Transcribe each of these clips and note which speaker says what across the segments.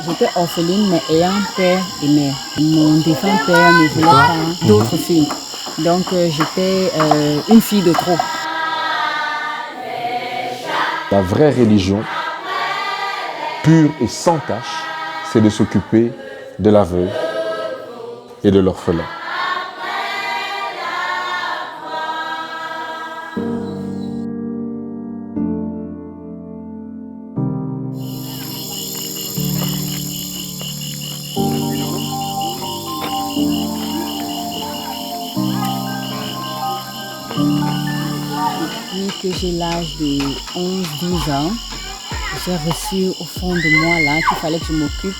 Speaker 1: J'étais orpheline, mais ayant père et mère. Mon défunt père ne voulait pas d'autres filles. Donc, j'étais une fille de trop.
Speaker 2: La vraie religion, pure et sans tache, c'est de s'occuper de la veuve et de l'orphelin.
Speaker 1: Depuis que j'ai l'âge de 11-12 ans, j'ai reçu au fond de moi là qu'il fallait que je m'occupe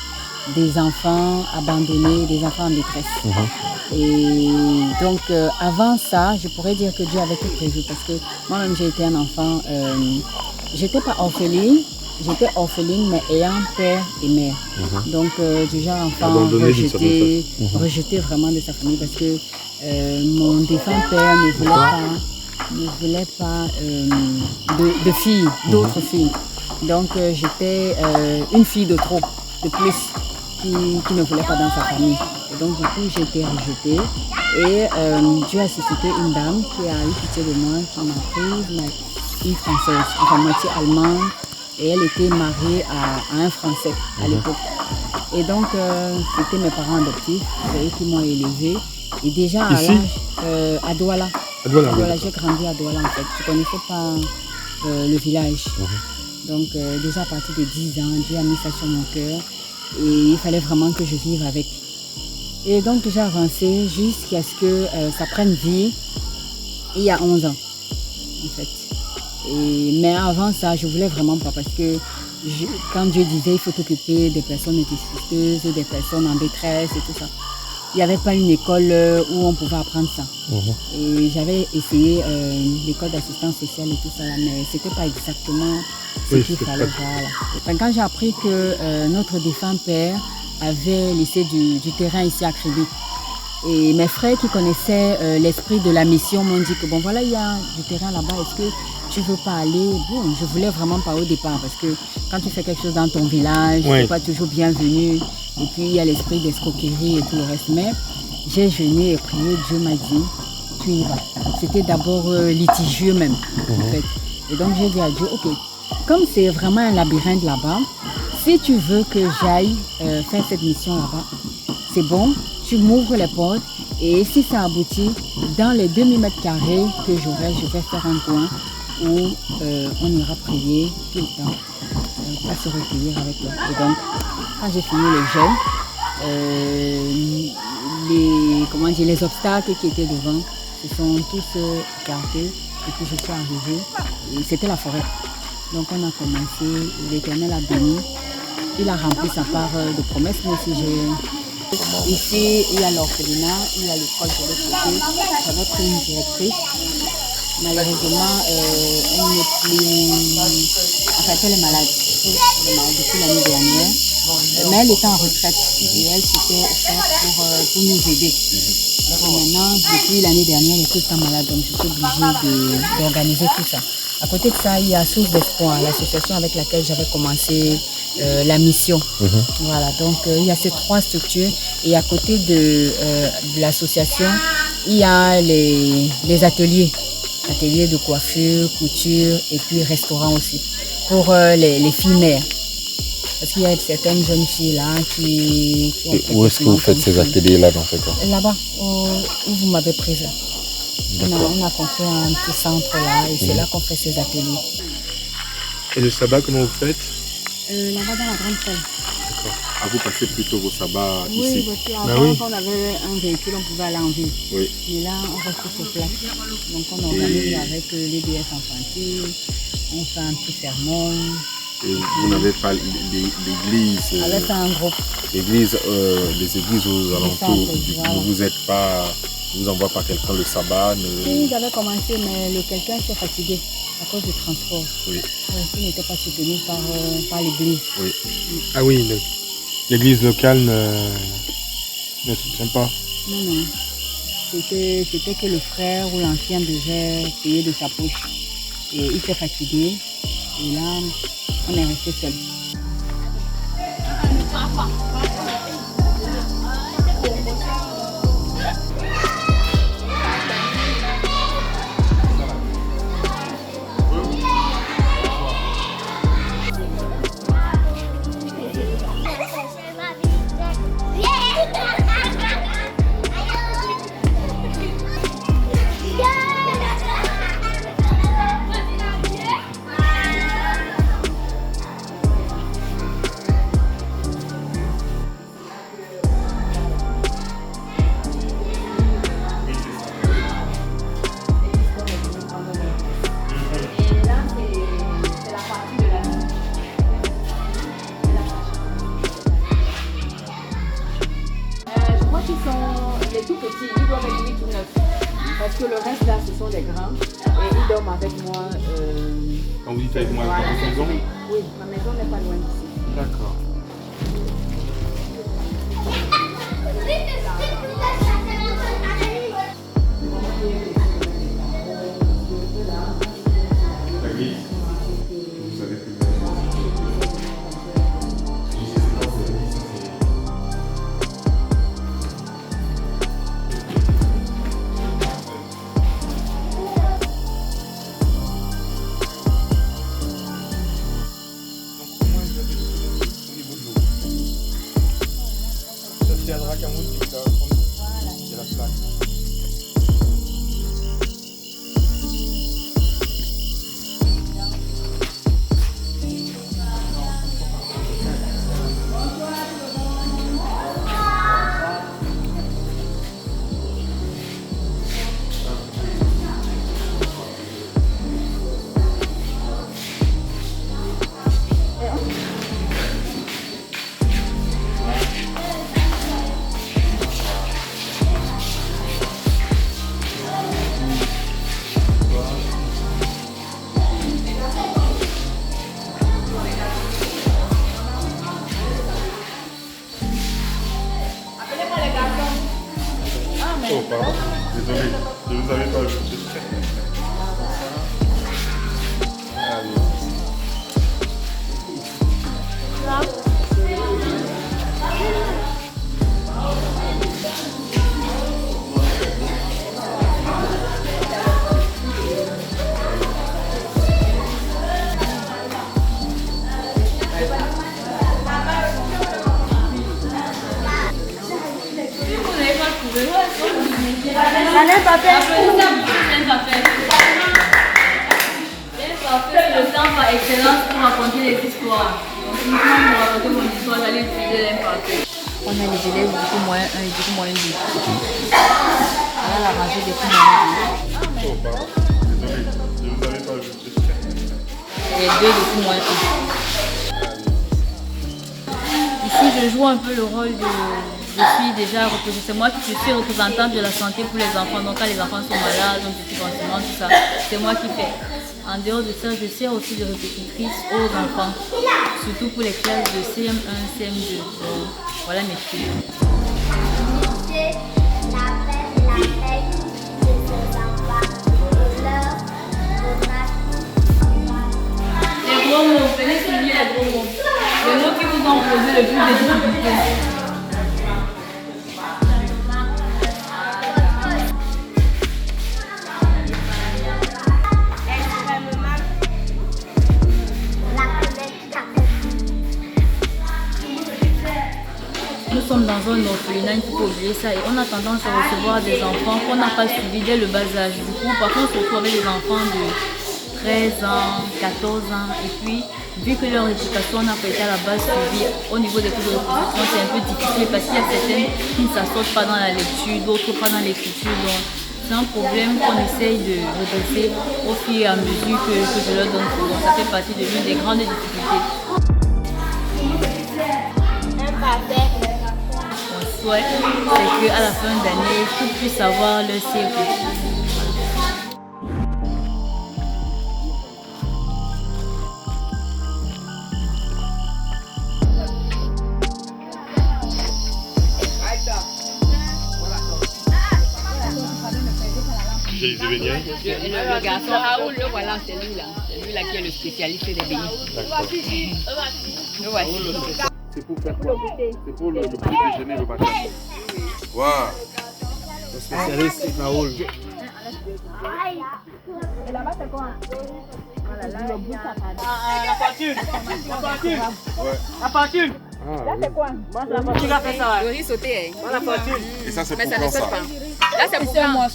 Speaker 1: des enfants abandonnés, des enfants en détresse. Et donc avant ça, je pourrais dire que Dieu avait tout prévu parce que moi-même j'ai été un enfant, j'étais pas orpheline, j'étais orpheline mais ayant père et mère. Donc du genre enfant rejeté vraiment de sa famille parce que mon défunt père ne voulait pas de filles, d'autres filles. Donc j'étais une fille de trop, de plus, qui ne voulait pas dans sa famille. Et donc du coup j'ai été rejetée. Et Dieu a suscité une dame qui a eu pitié de moi, qui m'a prise, ma fille française, enfin moitié allemande. Et elle était mariée à un Français à l'époque. Et donc c'était mes parents adoptifs, c'est eux qui m'ont élevée. Et déjà à l'âge à Douala. Douala, j'ai grandi à Douala en fait. Je ne connaissais pas le village. Donc déjà à partir de 10 ans, Dieu a mis ça sur mon cœur. Et il fallait vraiment que je vive avec. Et donc j'ai avancé jusqu'à ce que ça prenne vie il y a 11 ans en fait. Mais avant ça, je voulais vraiment pas parce que quand Dieu disait il faut t'occuper des personnes nécessiteuses, des personnes en détresse et tout ça, il n'y avait pas une école où on pouvait apprendre ça. Et j'avais essayé l'école d'assistance sociale et tout ça, mais c'était pas exactement ce qu'il fallait. Voilà. Quand j'ai appris que notre défunt père avait laissé du terrain ici à Kribi, et mes frères qui connaissaient l'esprit de la mission m'ont dit que bon voilà, il y a du terrain là-bas, est-ce que tu veux pas aller? Bon, je voulais vraiment pas au départ parce que quand tu fais quelque chose dans ton village, c'est pas toujours bienvenu. Et puis il y a l'esprit d'escroquerie et tout le reste. Mais j'ai jeûné et prié, Dieu m'a dit, tu y vas. C'était d'abord litigieux même en fait. Et donc j'ai dit à Dieu, ok, comme c'est vraiment un labyrinthe là-bas, si tu veux que j'aille faire cette mission là-bas, c'est bon, tu m'ouvres les portes et si ça aboutit, dans les 2000 mètres carrés que j'aurai, je vais faire un coin où on ira prier tout le temps, pas se recueillir avec toi. Et donc, quand j'ai fini le jeûne, les obstacles qui étaient devant se sont tous écartés et puis je suis arrivée. Et c'était la forêt. Donc on a commencé, l'Éternel a béni, il a rempli sa part de promesses, mais si ici, il y a l'orphelinat, il y a l'école de l'autre côté, j'avais pris une directrice. Malheureusement, elle n'est plus... Enfin, elle est malade. Depuis l'année dernière. Mais elle était en retraite et elle s'était offerte pour nous aider. Donc maintenant, depuis l'année dernière, elle est tout le temps malade. Donc je suis obligée d'organiser tout ça. À côté de ça, il y a Source d'Espoir, l'association avec laquelle j'avais commencé la mission. Voilà, donc il y a ces trois structures. Et à côté de l'association, il y a les ateliers. Atelier de coiffure, couture et puis restaurant aussi pour les filles mères. Parce qu'il y a certaines jeunes filles là qui
Speaker 2: où est-ce que vous faites ces ateliers-là dans ce cas?
Speaker 1: Là-bas, où vous m'avez prise là. On a construit un petit centre là et c'est là qu'on fait ces ateliers.
Speaker 3: Et le sabbat, comment vous faites?
Speaker 1: Là-bas dans la grande salle.
Speaker 3: D'accord. Ah, vous passez plutôt vos sabbats ici?
Speaker 1: Oui, parce qu'avant quand on avait un véhicule, on pouvait aller en ville.
Speaker 3: Oui.
Speaker 1: Mais là, on reste sur place. Donc on organise avec l'EDF infantile, on fait un petit sermon.
Speaker 3: Et vous n'avez pas l'église?
Speaker 1: Avec un groupe.
Speaker 3: Les églises aux alentours, ne vous êtes pas... Vous envoie pas quelqu'un le sabbat?
Speaker 1: Oui, j'avais commencé, mais le quelqu'un s'est fatigué à cause du transport.
Speaker 3: Oui.
Speaker 1: Il n'était pas soutenu par l'église.
Speaker 3: Oui.
Speaker 4: Ah oui, l'église locale ne soutient pas.
Speaker 1: Non. C'était que le frère ou l'ancien devait payer de sa poche. Et il s'est fatigué. Et là, on est resté seul. Les tout petits, ils doivent être 8 ou 9. Parce que le reste là, ce sont des grands. Et ils dorment avec moi.
Speaker 4: Quand vous dites avec moi,
Speaker 1: voilà,
Speaker 4: à votre maison?
Speaker 1: Oui, ma maison n'est pas loin d'ici.
Speaker 4: D'accord.
Speaker 3: Oh, pardon. Désolé, je ne vous avais pas vu.
Speaker 5: Le temps par excellence pour raconter des histoires. Donc, uniquement pour raconter mon histoire, j'allais utiliser l'imparfait.
Speaker 1: On a les élèves beaucoup moins 1 et beaucoup moins 2. Voilà la rangée des plus moins 2.
Speaker 3: Oh, pardon. Désolé, je ne vous avais pas vu.
Speaker 1: Et 2 de plus moins 1. Ici, je joue un peu le rôle de... Je suis déjà représentante, c'est moi qui suis représentante de la santé pour les enfants. Donc quand les enfants sont malades, donc je suis forcément tout ça, c'est moi qui fais. En dehors de ça, je sers aussi de répétitrice aux enfants, surtout pour les classes de CM1, CM2. Donc, voilà mes filles.
Speaker 5: Les gros mots, venez souligner les gros mots. Les mots qui vous ont posé le plus de difficultés.
Speaker 1: Nous sommes dans un orphelinat, il faut oublier ça. Et on a tendance à recevoir des enfants qu'on n'a pas suivis dès le bas âge. Du coup, parfois, on se retrouve avec des enfants de 13 ans, 14 ans. Et puis, vu que leur éducation n'a pas été à la base suivie au niveau des cours de reproduction, c'est un peu difficile parce qu'il y a certaines qui ne s'assortent pas dans la lecture, d'autres pas dans l'écriture. Donc, c'est un problème qu'on essaye de redresser au fur et à mesure que je leur donne. Donc, ça fait partie de l'une des grandes difficultés. Mon souhait, c'est qu'à la fin d'année, tout puisse avoir leur circuit. Le garçon Raoul, le voilà, c'est lui là. C'est lui là qui est le spécialiste des beignets. Le voici.
Speaker 3: c'est pour faire quoi? C'est pour le petit déjeuner le matin. Waouh! Le spécialiste Naoul.
Speaker 5: Et là-bas, c'est quoi?
Speaker 6: La pâture. La pâture.
Speaker 3: Ouais.
Speaker 6: La pâture.
Speaker 5: Là, c'est quoi?
Speaker 6: La pâture a fait ça.
Speaker 1: Le riz sauté.
Speaker 6: La pâture.
Speaker 3: Et ça, c'est
Speaker 1: Mais
Speaker 3: pour
Speaker 1: ça ne
Speaker 3: quand
Speaker 1: saute
Speaker 3: ça?
Speaker 1: pas. Là, c'est pour quand?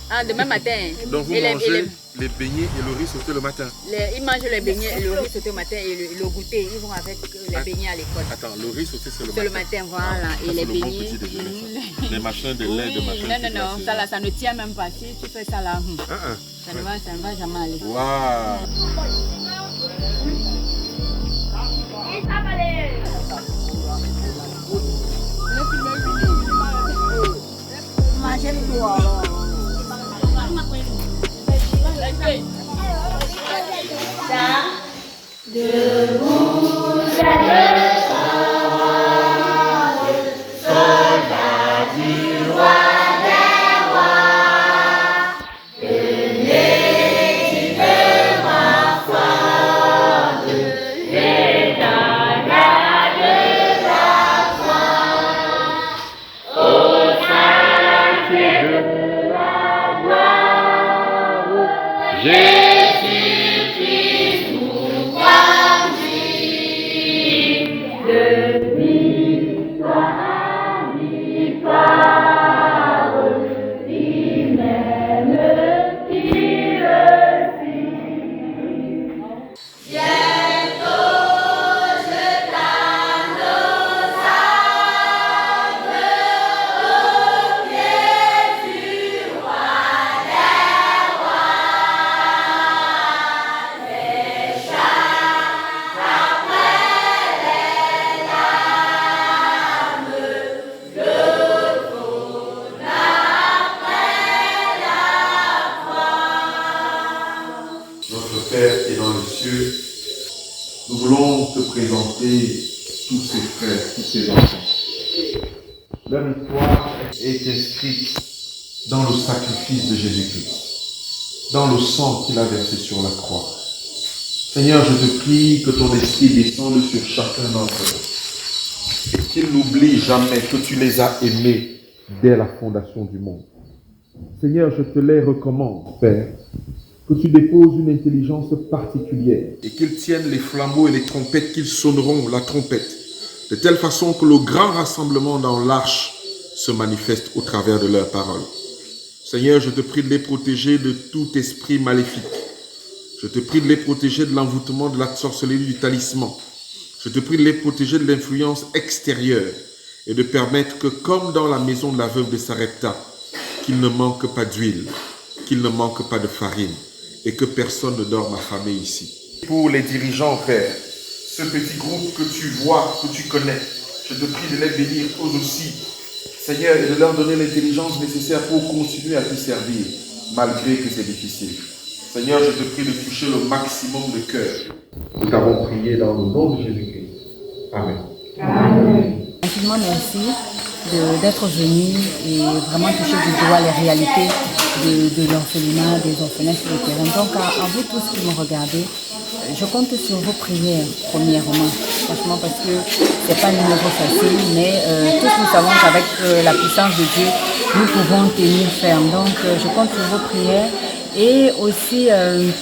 Speaker 1: Ah, demain matin.
Speaker 3: Donc vous
Speaker 1: Et
Speaker 3: mangez les beignets et le riz sauté le matin.
Speaker 1: ils mangent les beignets, le riz sauté au matin et le goûter. Ils vont avec les beignets à l'école.
Speaker 3: Attends, le riz sauté c'est le
Speaker 1: C'est
Speaker 3: matin.
Speaker 1: le matin, voilà.
Speaker 3: Ça,
Speaker 1: Et les
Speaker 3: c'est le bon
Speaker 1: beignets.
Speaker 3: petit déjeuner, ça. Les machins de lait, de machin.
Speaker 1: Non, ça là, ça ne tient même pas. Si tu fais ça là, ça ne va jamais aller.
Speaker 3: Waouh! Notre Père qui est dans les cieux, nous voulons te présenter tous ces frères, tous ces enfants. Leur histoire est inscrite dans le sacrifice de Jésus-Christ, dans le sang qu'il a versé sur la croix. Seigneur, je te prie que ton esprit descende sur chacun d'entre eux et qu'ils n'oublient jamais que tu les as aimés dès la fondation du monde. Seigneur, je te les recommande, Père, que tu déposes une intelligence particulière et qu'ils tiennent les flambeaux et les trompettes, qu'ils sonneront la trompette, de telle façon que le grand rassemblement dans l'arche se manifeste au travers de leurs paroles. Seigneur, je te prie de les protéger de tout esprit maléfique. Je te prie de les protéger de l'envoûtement, de la sorcellerie, du talisman. Je te prie de les protéger de l'influence extérieure et de permettre que, comme dans la maison de la veuve de Sarepta, qu'il ne manque pas d'huile, qu'il ne manque pas de farine et que personne ne dorme affamé ici. Pour les dirigeants, Père, ce petit groupe que tu vois, que tu connais, je te prie de les bénir eux aussi, Seigneur, et de leur donner l'intelligence nécessaire pour continuer à te servir, malgré que c'est difficile. Seigneur, je te prie de toucher le maximum de cœurs. Nous t'avons prié dans le nom de Jésus-Christ. Amen.
Speaker 1: Amen. Infiniment merci d'être venu et vraiment toucher du doigt les réalités de l'orphelinat, des orphelins sur le terrain. Donc à vous tous qui me regardez, je compte sur vos prières premièrement, franchement, parce que c'est pas un numéro facile, mais tous nous savons qu'avec la puissance de Dieu, nous pouvons tenir ferme. Donc je compte sur vos prières et aussi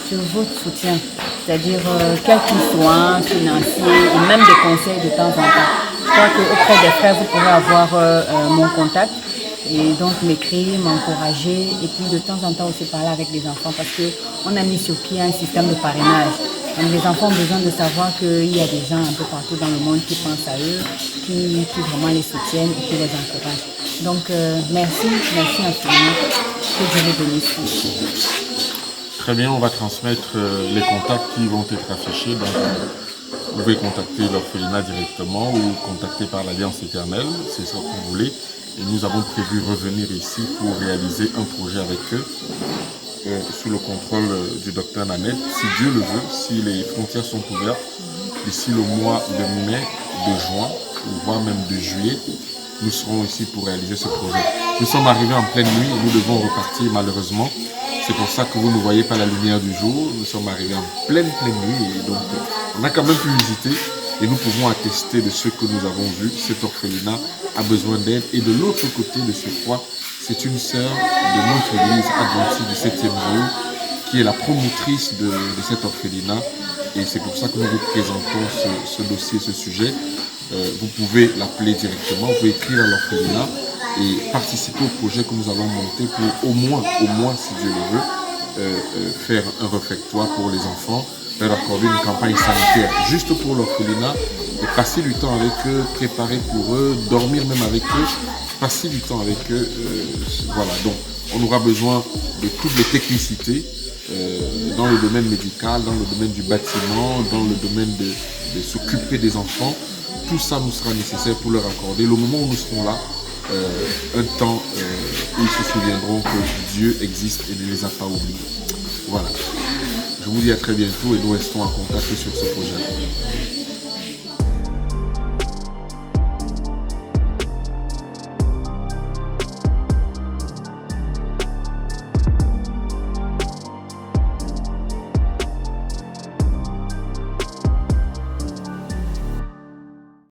Speaker 1: sur votre soutien, c'est-à-dire quel qu'il soit, financier ou même des conseils de temps en temps. Je crois qu'auprès des frères, vous pourrez avoir mon contact et donc m'écrire, m'encourager et puis de temps en temps aussi parler avec les enfants parce qu'on a mis sur pied un système de parrainage. Donc les enfants ont besoin de savoir qu'il y a des gens un peu partout dans le monde qui pensent à eux, qui vraiment les soutiennent et qui les encouragent. Donc merci infiniment. Que Dieu vous bénisse.
Speaker 3: Très bien, on va transmettre les contacts qui vont être affichés. Donc, vous pouvez contacter l'orphelinat directement ou contacter par l'Alliance éternelle, c'est ce que vous voulez. Et nous avons prévu revenir ici pour réaliser un projet avec eux, sous le contrôle du docteur Nanette. Si Dieu le veut, si les frontières sont ouvertes, d'ici le mois de mai, de juin, ou voire même de juillet, nous serons ici pour réaliser ce projet. Nous sommes arrivés en pleine nuit et nous devons repartir malheureusement. C'est pour ça que vous ne voyez pas la lumière du jour. Nous sommes arrivés en pleine nuit et donc on a quand même pu visiter. Et nous pouvons attester de ce que nous avons vu. Cet orphelinat a besoin d'aide. Et de l'autre côté de ce croix, c'est une sœur de notre église adventiste du 7e jour qui est la promotrice de cet orphelinat. Et c'est pour ça que nous vous présentons ce dossier, ce sujet. Vous pouvez l'appeler directement, vous pouvez écrire à l'orphelinat et participer au projet que nous allons monter pour au moins, si Dieu le veut, faire un réfectoire pour les enfants, leur accorder une campagne sanitaire juste pour l'orphelinat et passer du temps avec eux, préparer pour eux, dormir même avec eux, passer du temps avec eux. Voilà, donc on aura besoin de toutes les technicités dans le domaine médical, dans le domaine du bâtiment, dans le domaine de s'occuper des enfants. Tout ça nous sera nécessaire pour leur accorder. Le moment où nous serons là, un temps où ils se souviendront que Dieu existe et ne les a pas oubliés. Voilà. Je vous dis à très bientôt et nous restons en contact sur ce projet.